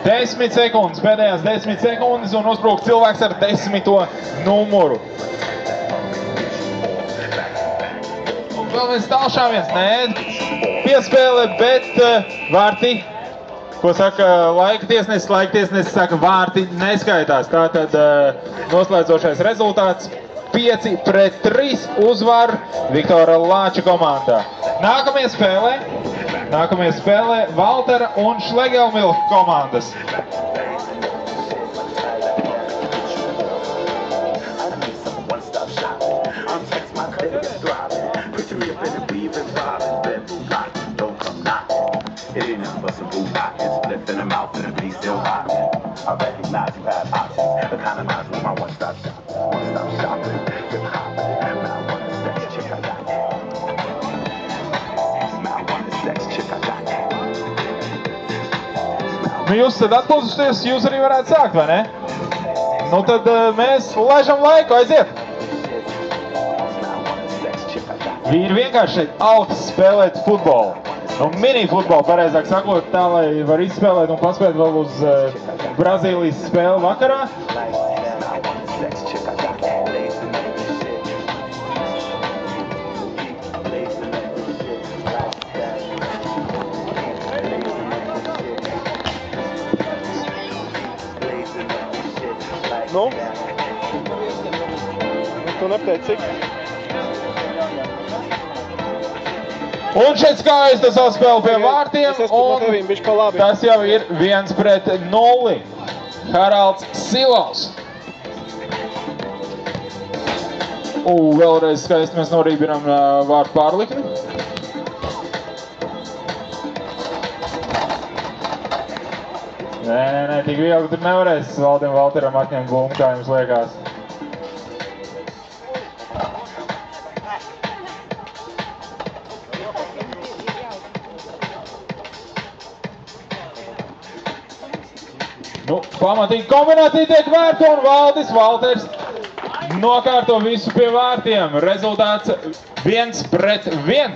10 sekundes, pēdējās 10 sekundes un uzbruk cilvēks ar 10. numuru. Un vēl viens tālšāviens, nē, piespēle, bet vārti, ko saka laika tiesnesis saka, vārti neskaitās. Tātad noslēdzošais rezultāts 5-3 uzvar Viktora Lāča komandā. Nākamajā spēlē Valtera un Šlegelmilka komandas. Nu, jūs tad atpūsties, jūs arī varētu sākt, vai ne? Nu, tad mēs laižam laiku, aiziet! Viņi ir vienkārši šeit augsts spēlēt futbolu. Nu, mini futbolu, pareizāk sakot, tā, lai var izspēlēt un paspēt vēl uz Brazīlijas spēli vakarā. Nu? Tu nepateici, cik? Un šeit skaista saspēle pie vārtiem, un tas jau ir 1-0. Haralds Silovs. Vēlreiz skaisti mēs norībinām vārtu pārlikni. Nē, tik viegli tur nevarēs Valdim Valteram atņemt bumbu, kā jums liekas. Nu, pamatīgi kombinācija tiek vērta un Valdis Valters nokārto visu pie vārtiem. Rezultāts 1-1.